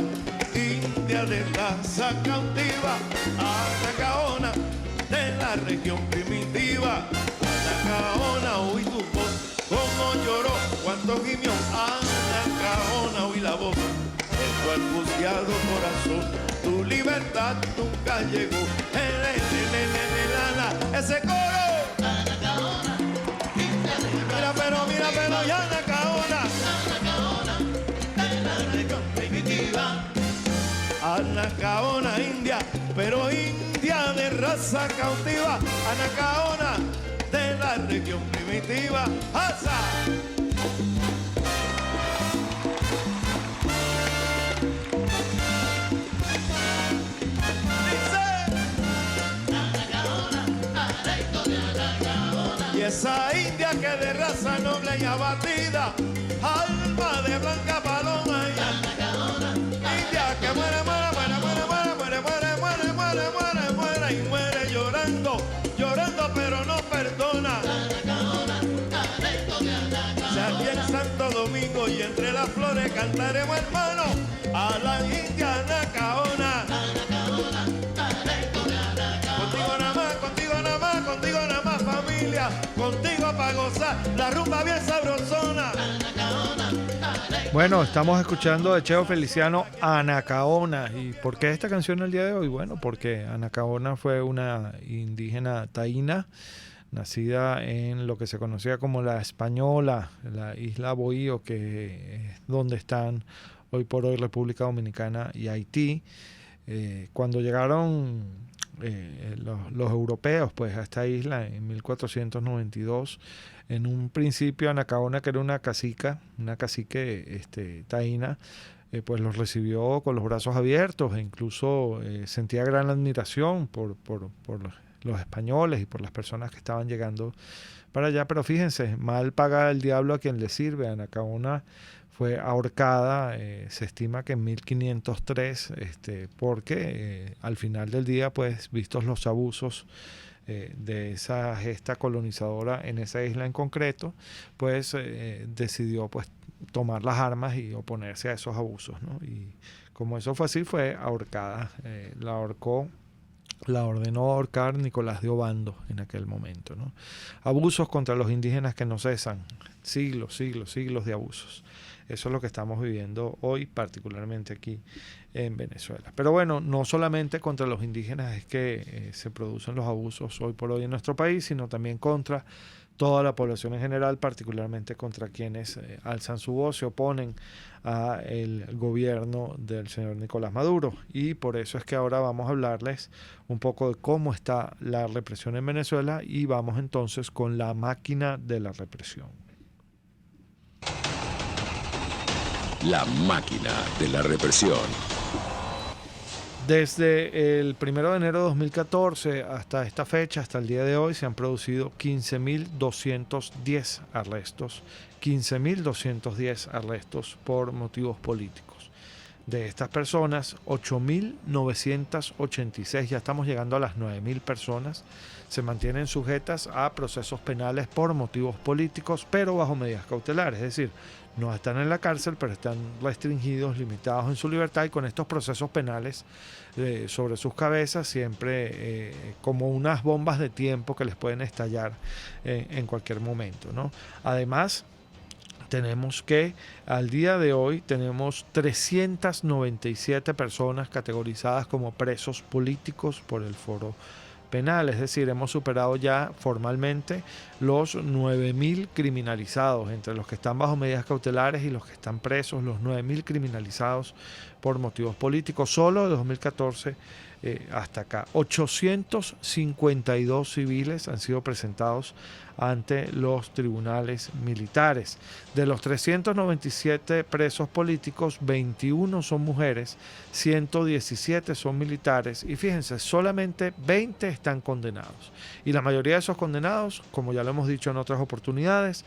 india de raza cautiva, Anacaona de la región primitiva. Anacaona, oí tu voz, como lloró, cuánto gimió. Anacaona, oí la voz de tu angustiado corazón. Tu libertad nunca llegó. Ese coro. Anacaona, india de raza cautiva. Mira, pero, y Anacaona. Anacaona india, pero india de raza cautiva. Anacaona de la región primitiva. ¡Asa! Dice Anacaona, alecto de Anacaona. Y esa india que de raza noble y abatida, alma de blanca paloma y Anacaona, india que muere y muere llorando pero no perdona. Si aquí en Santo Domingo y entre las flores cantaremos, hermano, a la india Anacaona. Contigo nada más familia, contigo para gozar la rumba bien sabrosona. Bueno, estamos escuchando de Cheo Feliciano Anacaona. ¿Y por qué esta canción el día de hoy? Bueno, porque Anacaona fue una indígena taína nacida en lo que se conocía como la Española, la isla Bohío, que es donde están hoy por hoy República Dominicana y Haití. Cuando llegaron los europeos pues a esta isla en 1492, en un principio Anacaona, que era una cacique taína, pues los recibió con los brazos abiertos e incluso sentía gran admiración por los españoles y por las personas que estaban llegando para allá. Pero fíjense, mal paga el diablo a quien le sirve. Anacaona fue ahorcada, se estima que en 1503, porque al final del día, pues vistos los abusos de esa gesta colonizadora en esa isla en concreto, pues decidió pues tomar las armas y oponerse a esos abusos, ¿no? Y como eso fue así, fue ahorcada. La ordenó ahorcar Nicolás de Obando en aquel momento, ¿no? Abusos contra los indígenas que no cesan, siglos de abusos. Eso es lo que estamos viviendo hoy, particularmente aquí en Venezuela. Pero bueno, no solamente contra los indígenas es que se producen los abusos hoy por hoy en nuestro país, sino también contra toda la población en general, particularmente contra quienes alzan su voz, se oponen al gobierno del señor Nicolás Maduro. Y por eso es que ahora vamos a hablarles un poco de cómo está la represión en Venezuela, y vamos entonces con la máquina de la represión. La máquina de la represión. Desde el 1 de enero de 2014 hasta esta fecha, hasta el día de hoy, se han producido 15.210 arrestos. 15.210 arrestos por motivos políticos. De estas personas, 8.986, ya estamos llegando a las 9.000 personas, se mantienen sujetas a procesos penales por motivos políticos, pero bajo medidas cautelares, es decir, no están en la cárcel, pero están restringidos, limitados en su libertad, y con estos procesos penales sobre sus cabezas, siempre como unas bombas de tiempo que les pueden estallar en cualquier momento, ¿no? Además, tenemos que al día de hoy tenemos 397 personas categorizadas como presos políticos por el Foro Penal, es decir, hemos superado ya formalmente los 9.000 criminalizados, entre los que están bajo medidas cautelares y los que están presos, los 9.000 criminalizados por motivos políticos, solo de 2014 hasta acá. 852 civiles han sido presentados ante los tribunales militares. De los 397 presos políticos, 21 son mujeres, 117 son militares, y fíjense, solamente 20 están condenados. Y la mayoría de esos condenados, como ya lo hemos dicho en otras oportunidades,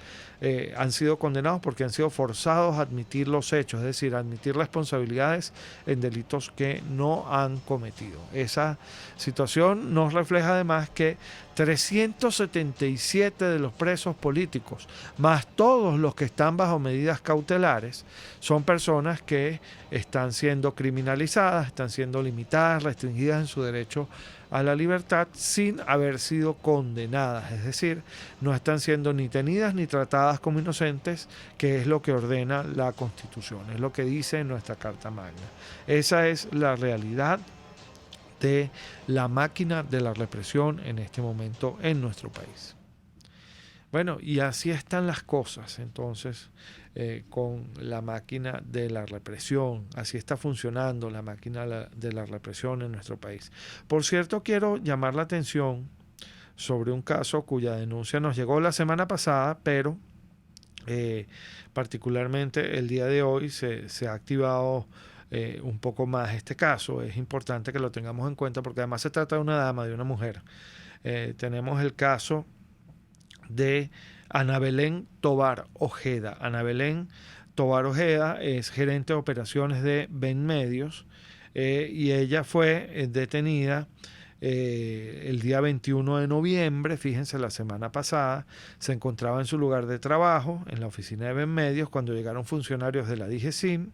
han sido condenados porque han sido forzados a admitir los hechos, es decir, a admitir responsabilidades en delitos que no han cometido. Esa situación nos refleja además que 377 de los presos políticos, más todos los que están bajo medidas cautelares, son personas que están siendo criminalizadas, están siendo limitadas, restringidas en su derecho a la libertad sin haber sido condenadas, es decir, no están siendo ni tenidas ni tratadas como inocentes, que es lo que ordena la Constitución, es lo que dice nuestra Carta Magna. Esa es la realidad de la máquina de la represión en este momento en nuestro país. Bueno, y así están las cosas entonces con la máquina de la represión. Así está funcionando la máquina de la represión en nuestro país. Por cierto, quiero llamar la atención sobre un caso cuya denuncia nos llegó la semana pasada, pero particularmente el día de hoy se ha activado un poco más este caso. Es importante que lo tengamos en cuenta porque además se trata de una dama, de una mujer. Tenemos el caso de Ana Belén Tovar Ojeda. Ana Belén Tovar Ojeda es gerente de operaciones de Ben Medios y ella fue detenida el día 21 de noviembre, fíjense, la semana pasada. Se encontraba en su lugar de trabajo, en la oficina de Ben Medios, cuando llegaron funcionarios de la DGCIM.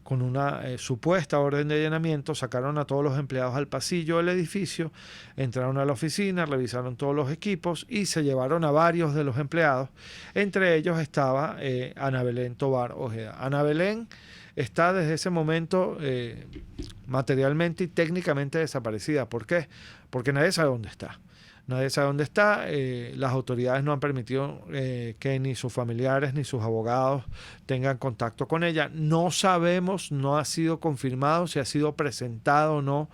Con una supuesta orden de allanamiento, sacaron a todos los empleados al pasillo del edificio, entraron a la oficina, revisaron todos los equipos y se llevaron a varios de los empleados. Entre ellos estaba Ana Belén Tovar Ojeda. Ana Belén está desde ese momento materialmente y técnicamente desaparecida. ¿Por qué? Porque nadie sabe dónde está. Nadie sabe dónde está. Las autoridades no han permitido que ni sus familiares ni sus abogados tengan contacto con ella. No sabemos, no ha sido confirmado si ha sido presentada o no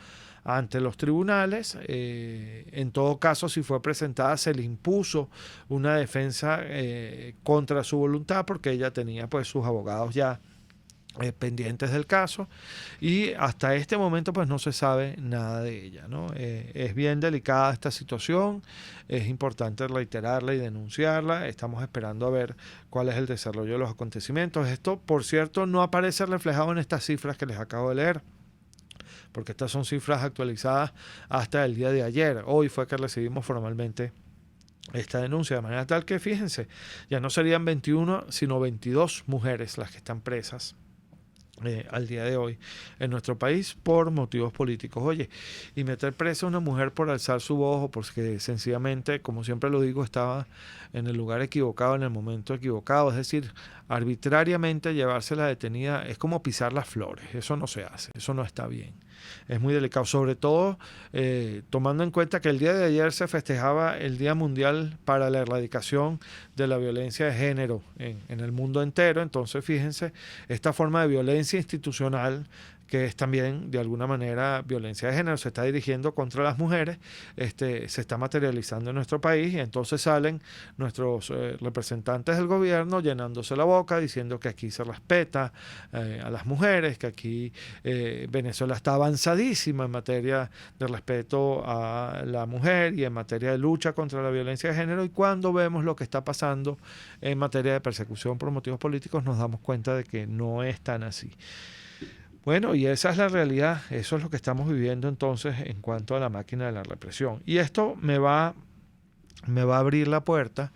ante los tribunales. En todo caso, si fue presentada, se le impuso una defensa contra su voluntad porque ella tenía pues sus abogados ya pendientes del caso, y hasta este momento pues no se sabe nada de ella, ¿no? Es bien delicada esta situación, es importante reiterarla y denunciarla. Estamos esperando a ver cuál es el desarrollo de los acontecimientos. Esto, por cierto, no aparece reflejado en estas cifras que les acabo de leer, porque estas son cifras actualizadas hasta el día de ayer. Hoy fue que recibimos formalmente esta denuncia, de manera tal que, fíjense, ya no serían 21 sino 22 mujeres las que están presas al día de hoy en nuestro país por motivos políticos. Oye, y meter presa a una mujer por alzar su voz o porque sencillamente, como siempre lo digo, estaba en el lugar equivocado en el momento equivocado, es decir, arbitrariamente llevársela detenida es como pisar las flores. Eso no se hace, eso no está bien. es muy delicado, sobre todo tomando en cuenta que el día de ayer se festejaba el Día Mundial para la Erradicación de la Violencia de Género en el mundo entero. Entonces, fíjense, esta forma de violencia institucional, que es también de alguna manera violencia de género, se está dirigiendo contra las mujeres, se está materializando en nuestro país, y entonces salen nuestros representantes del gobierno llenándose la boca diciendo que aquí se respeta a las mujeres, que aquí Venezuela está avanzadísima en materia de respeto a la mujer y en materia de lucha contra la violencia de género, y cuando vemos lo que está pasando en materia de persecución por motivos políticos nos damos cuenta de que no es tan así. Bueno, y esa es la realidad, eso es lo que estamos viviendo entonces en cuanto a la máquina de la represión. Y esto me va a abrir la puerta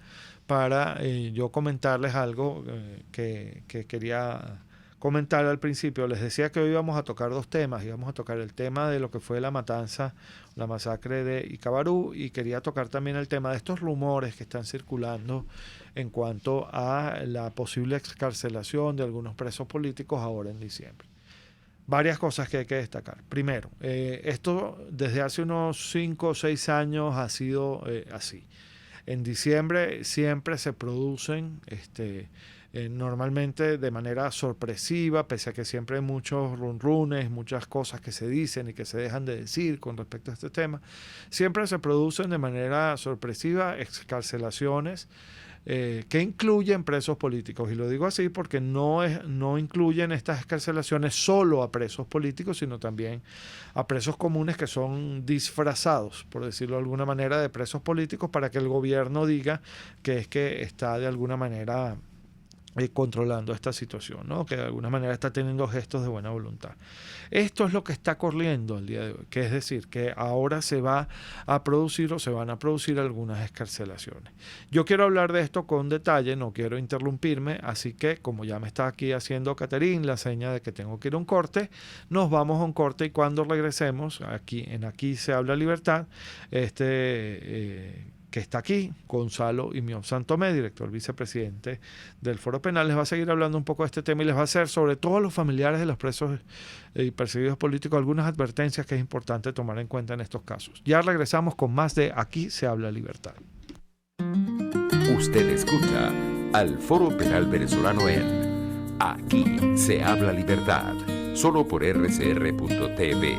para yo comentarles algo que quería comentar al principio. Les decía que hoy íbamos a tocar dos temas. Íbamos a tocar el tema de lo que fue la masacre de Icabarú, y quería tocar también el tema de estos rumores que están circulando en cuanto a la posible excarcelación de algunos presos políticos ahora en diciembre. Varias cosas que hay que destacar. Primero, esto desde hace unos 5 o 6 años ha sido así. En diciembre siempre se producen normalmente de manera sorpresiva, pese a que siempre hay muchos runrunes, muchas cosas que se dicen y que se dejan de decir con respecto a este tema, siempre se producen de manera sorpresiva excarcelaciones que incluyen presos políticos. Y lo digo así porque no incluyen estas excarcelaciones solo a presos políticos, sino también a presos comunes que son disfrazados, por decirlo de alguna manera, de presos políticos, para que el gobierno diga que es que está de alguna manera controlando esta situación, ¿no? Que de alguna manera está teniendo gestos de buena voluntad. Esto es lo que está corriendo el día de hoy, que es decir, que ahora se va a producir o se van a producir algunas excarcelaciones. Yo quiero hablar de esto con detalle, no quiero interrumpirme, así que como ya me está aquí haciendo Caterín la seña de que tengo que ir a un corte, nos vamos a un corte, y cuando regresemos, aquí se habla libertad, que está aquí, Gonzalo Imión Santomé, director vicepresidente del Foro Penal, les va a seguir hablando un poco de este tema y les va a hacer, sobre todo a los familiares de los presos y perseguidos políticos, algunas advertencias que es importante tomar en cuenta en estos casos. Ya regresamos con más de Aquí se habla libertad. Usted escucha al Foro Penal Venezolano en Aquí se habla libertad, solo por RCR.tv,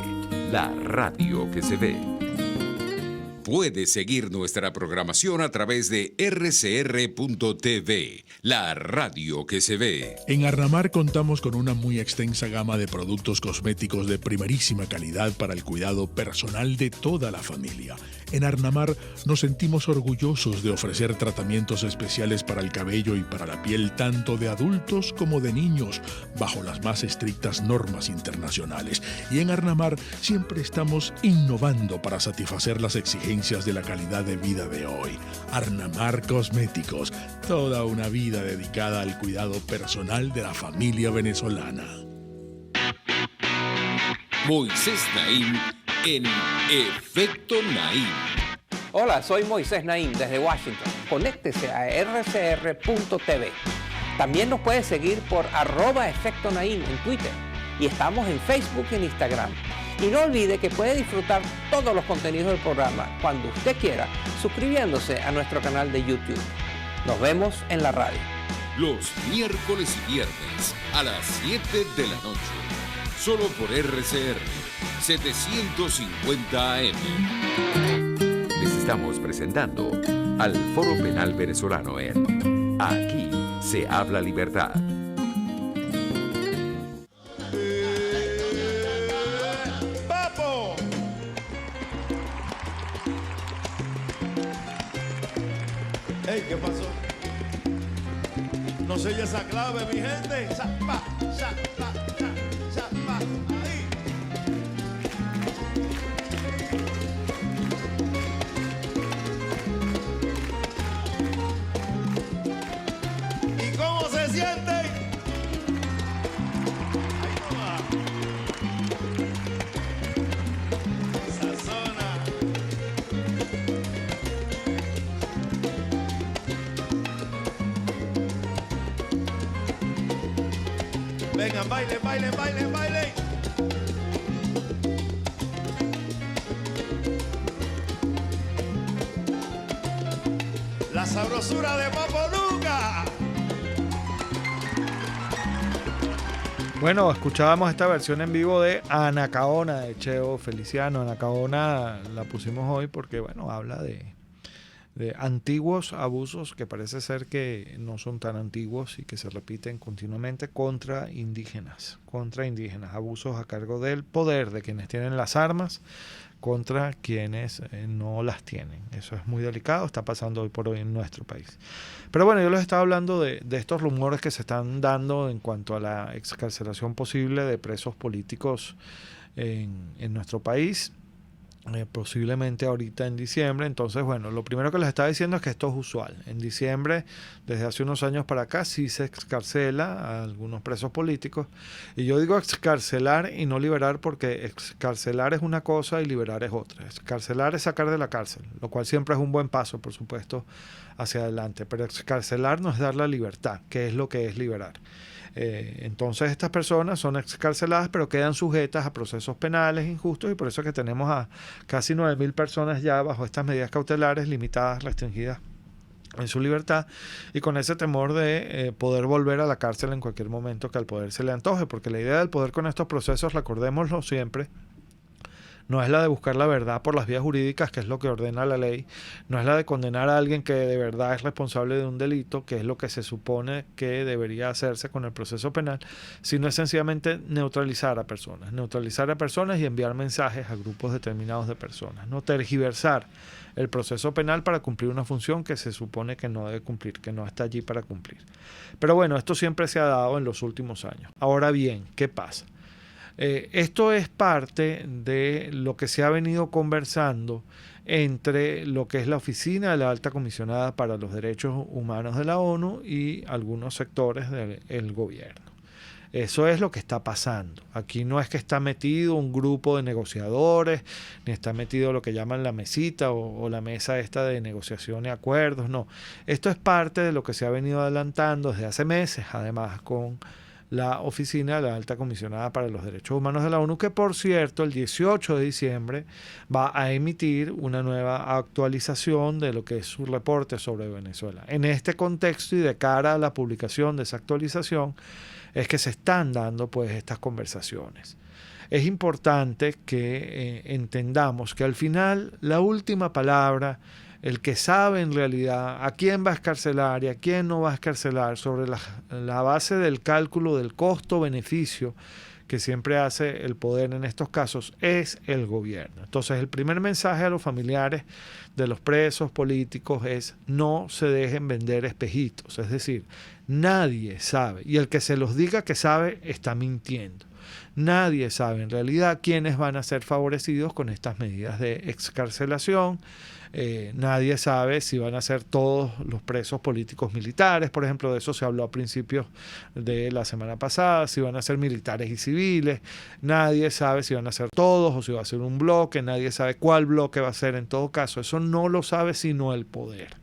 la radio que se ve. Puede seguir nuestra programación a través de RCR.tv, la radio que se ve. En Arnamar contamos con una muy extensa gama de productos cosméticos de primerísima calidad para el cuidado personal de toda la familia. En Arnamar nos sentimos orgullosos de ofrecer tratamientos especiales para el cabello y para la piel tanto de adultos como de niños, bajo las más estrictas normas internacionales. Y en Arnamar siempre estamos innovando para satisfacer las exigencias de la calidad de vida de hoy. Arnamar Cosméticos, toda una vida dedicada al cuidado personal de la familia venezolana. Moisés Naim en Efecto Naim. Hola, soy Moisés Naim desde Washington. Conéctese a rcr.tv. También nos puede seguir por @Efecto Naim en Twitter. Y estamos en Facebook y en Instagram. Y no olvide que puede disfrutar todos los contenidos del programa cuando usted quiera, suscribiéndose a nuestro canal de YouTube. Nos vemos en la radio. Los miércoles y viernes a las 7 de la noche. Solo por RCR 750 AM. Les estamos presentando al Foro Penal Venezolano en Aquí se habla libertad. ¡Papo! Ey, ¿qué pasó? No se oye esa clave, mi gente. Zapa, zapa, zapa, ahí. ¿Y cómo se siente? Ahí no va. Sazona. Vengan, bailen, bailen, bailen, bailen. sabrosura de Popoluca. Bueno, escuchábamos esta versión en vivo de Anacaona de Cheo Feliciano. Anacaona la pusimos hoy porque, bueno, habla de antiguos abusos que parece ser que no son tan antiguos y que se repiten continuamente contra indígenas, abusos a cargo del poder de quienes tienen las armas contra quienes no las tienen. Eso es muy delicado, está pasando hoy por hoy en nuestro país. Pero bueno, yo les estaba hablando de estos rumores que se están dando en cuanto a la excarcelación posible de presos políticos en nuestro país. Posiblemente ahorita en diciembre. Entonces, bueno, lo primero que les estaba diciendo es que esto es usual. En diciembre, desde hace unos años para acá, sí se excarcela a algunos presos políticos. Y yo digo excarcelar y no liberar, porque excarcelar es una cosa y liberar es otra. Excarcelar es sacar de la cárcel, lo cual siempre es un buen paso, por supuesto, hacia adelante. Pero excarcelar no es dar la libertad, que es lo que es liberar. Entonces estas personas son excarceladas, pero quedan sujetas a procesos penales injustos, y por eso es que tenemos a casi 9.000 personas ya bajo estas medidas cautelares limitadas, restringidas en su libertad, y con ese temor de poder volver a la cárcel en cualquier momento que al poder se le antoje, porque la idea del poder con estos procesos, recordémoslo siempre, no es la de buscar la verdad por las vías jurídicas, que es lo que ordena la ley, no es la de condenar a alguien que de verdad es responsable de un delito, que es lo que se supone que debería hacerse con el proceso penal, sino es sencillamente neutralizar a personas y enviar mensajes a grupos determinados de personas, no tergiversar el proceso penal para cumplir una función que se supone que no debe cumplir, que no está allí para cumplir. Pero bueno, esto siempre se ha dado en los últimos años. Ahora bien, ¿qué pasa? Esto es parte de lo que se ha venido conversando entre lo que es la Oficina de la Alta Comisionada para los Derechos Humanos de la ONU y algunos sectores del gobierno. Eso es lo que está pasando. Aquí no es que está metido un grupo de negociadores, ni está metido lo que llaman la mesita o la mesa esta de negociación y acuerdos, no. Esto es parte de lo que se ha venido adelantando desde hace meses, además con la Oficina de la Alta Comisionada para los Derechos Humanos de la ONU, que por cierto el 18 de diciembre va a emitir una nueva actualización de lo que es su reporte sobre Venezuela. En este contexto y de cara a la publicación de esa actualización es que se están dando pues estas conversaciones. Es importante que entendamos que al final la última palabra, el que sabe en realidad a quién va a excarcelar y a quién no va a excarcelar sobre la base del cálculo del costo-beneficio que siempre hace el poder en estos casos, es el gobierno. Entonces el primer mensaje a los familiares de los presos políticos es: no se dejen vender espejitos. Es decir, nadie sabe, y el que se los diga que sabe está mintiendo. Nadie sabe en realidad quiénes van a ser favorecidos con estas medidas de excarcelación. Nadie sabe si van a ser todos los presos políticos militares, por ejemplo, de eso se habló a principios de la semana pasada, si van a ser militares y civiles. Nadie sabe si van a ser todos o si va a ser un bloque, nadie sabe cuál bloque va a ser en todo caso. Eso no lo sabe sino el poder.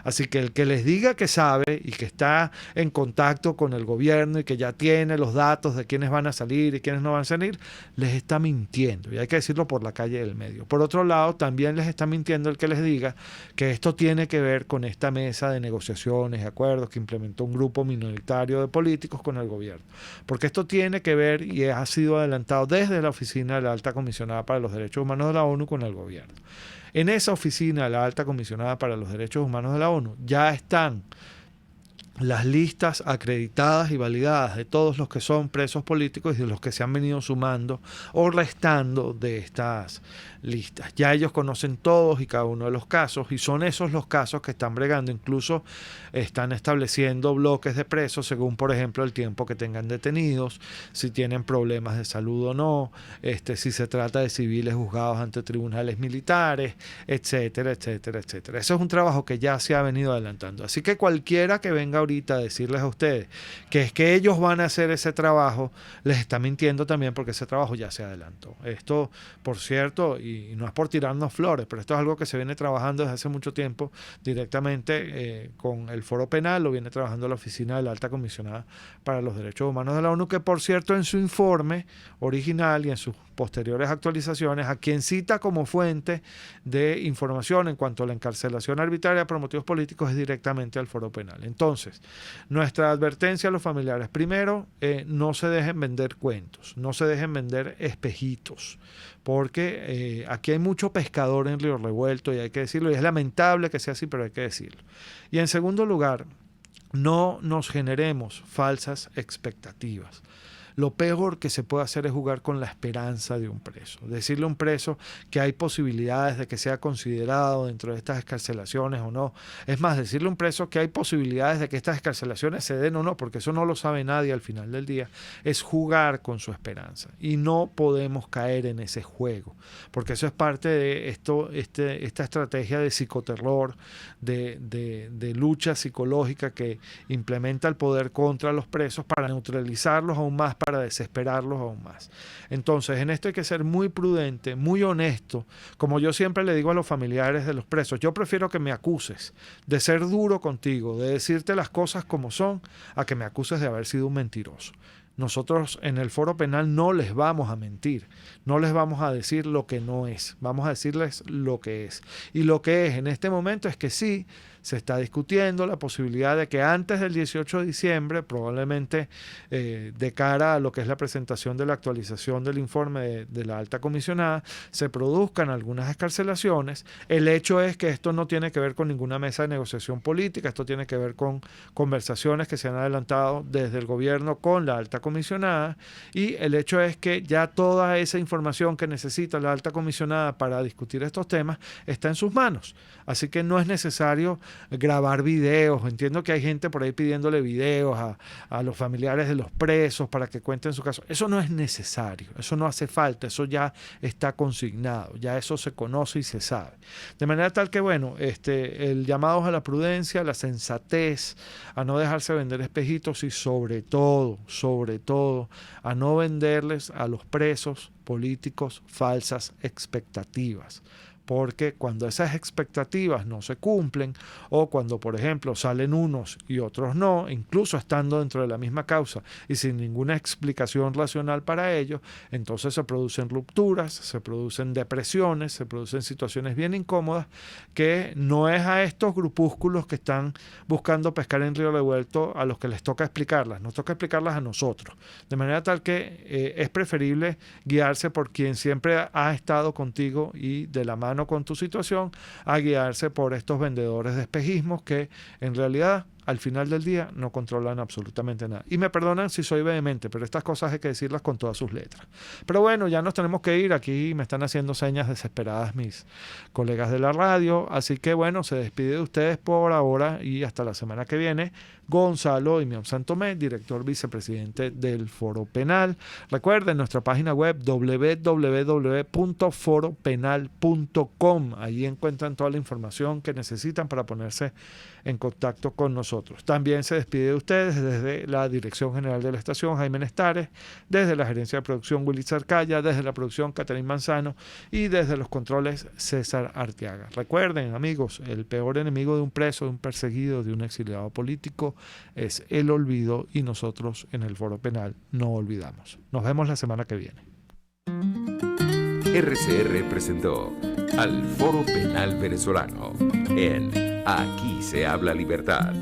Así que el que les diga que sabe y que está en contacto con el gobierno y que ya tiene los datos de quiénes van a salir y quiénes no van a salir, les está mintiendo. Y hay que decirlo por la calle del medio. Por otro lado, también les está mintiendo el que les diga que esto tiene que ver con esta mesa de negociaciones y acuerdos que implementó un grupo minoritario de políticos con el gobierno. Porque esto tiene que ver y ha sido adelantado desde la Oficina de la Alta Comisionada para los Derechos Humanos de la ONU con el gobierno. En esa oficina, la Alta Comisionada para los Derechos Humanos de la ONU, ya están las listas acreditadas y validadas de todos los que son presos políticos y de los que se han venido sumando o restando de estas listas. Ya ellos conocen todos y cada uno de los casos, y son esos los casos que están bregando. Incluso están estableciendo bloques de presos según, por ejemplo, el tiempo que tengan detenidos, si tienen problemas de salud o no, si se trata de civiles juzgados ante tribunales militares, etcétera, etcétera, etcétera. Eso es un trabajo que ya se ha venido adelantando. Así que cualquiera que venga ahorita a decirles a ustedes que es que ellos van a hacer ese trabajo, les está mintiendo también, porque ese trabajo ya se adelantó. Esto, por cierto, y no es por tirarnos flores, pero esto es algo que se viene trabajando desde hace mucho tiempo directamente con el Foro Penal, lo viene trabajando la Oficina de la Alta Comisionada para los Derechos Humanos de la ONU, que por cierto en su informe original y en sus posteriores actualizaciones, a quien cita como fuente de información en cuanto a la encarcelación arbitraria por motivos políticos es directamente al Foro Penal. Entonces, nuestra advertencia a los familiares: primero, no se dejen vender cuentos, no se dejen vender espejitos, porque aquí hay mucho pescador en Río Revuelto, y hay que decirlo, y es lamentable que sea así, pero hay que decirlo. Y en segundo lugar, no nos generemos falsas expectativas. Lo peor que se puede hacer es jugar con la esperanza de un preso. Decirle a un preso que hay posibilidades de que sea considerado dentro de estas excarcelaciones o no. Es más, decirle a un preso que hay posibilidades de que estas excarcelaciones se den o no, porque eso no lo sabe nadie al final del día, es jugar con su esperanza. Y no podemos caer en ese juego, porque eso es parte de esta estrategia de psicoterror, de lucha psicológica que implementa el poder contra los presos para neutralizarlos aún más, para desesperarlos aún más. Entonces, en esto hay que ser muy prudente, muy honesto. Como yo siempre le digo a los familiares de los presos, yo prefiero que me acuses de ser duro contigo, de decirte las cosas como son, a que me acuses de haber sido un mentiroso. Nosotros en el Foro Penal no les vamos a mentir, no les vamos a decir lo que no es, vamos a decirles lo que es. Y lo que es en este momento es que sí, se está discutiendo la posibilidad de que antes del 18 de diciembre, probablemente de cara a lo que es la presentación de la actualización del informe de la alta comisionada, se produzcan algunas excarcelaciones. El hecho es que esto no tiene que ver con ninguna mesa de negociación política, esto tiene que ver con conversaciones que se han adelantado desde el gobierno con la alta comisionada, y el hecho es que ya toda esa información que necesita la alta comisionada para discutir estos temas está en sus manos. Así que no es necesario grabar videos. Entiendo que hay gente por ahí pidiéndole videos a los familiares de los presos para que cuenten su caso. Eso no es necesario, eso no hace falta, eso ya está consignado, ya eso se conoce y se sabe. De manera tal que, bueno, el llamado a la prudencia, a la sensatez, a no dejarse vender espejitos y sobre todo, a no venderles a los presos políticos falsas expectativas. Porque cuando esas expectativas no se cumplen, o cuando, por ejemplo, salen unos y otros no, incluso estando dentro de la misma causa y sin ninguna explicación racional para ello, entonces se producen rupturas, se producen depresiones, se producen situaciones bien incómodas, que no es a estos grupúsculos que están buscando pescar en Río Revuelto a los que les toca explicarlas, nos toca explicarlas a nosotros. De manera tal que es preferible guiarse por quien siempre ha estado contigo y de la mano con tu situación, a guiarse por estos vendedores de espejismos que en realidad al final del día no controlan absolutamente nada. Y me perdonan si soy vehemente, pero estas cosas hay que decirlas con todas sus letras. Pero bueno, ya nos tenemos que ir. Aquí me están haciendo señas desesperadas mis colegas de la radio. Así que bueno, se despide de ustedes por ahora y hasta la semana que viene. Gonzalo Imión Santomé, director vicepresidente del Foro Penal. Recuerden nuestra página web www.foropenal.com. Ahí encuentran toda la información que necesitan para ponerse en contacto con nosotros. También se despide de ustedes desde la Dirección General de la Estación, Jaime Nestares, desde la Gerencia de Producción, Willy Zarcaya, desde la producción, Catherine Manzano, y desde los controles, César Arteaga. Recuerden, amigos, el peor enemigo de un preso, de un perseguido, de un exiliado político es el olvido, y nosotros en el Foro Penal no olvidamos. Nos vemos la semana que viene. RCR presentó al Foro Penal Venezolano en Aquí se habla libertad.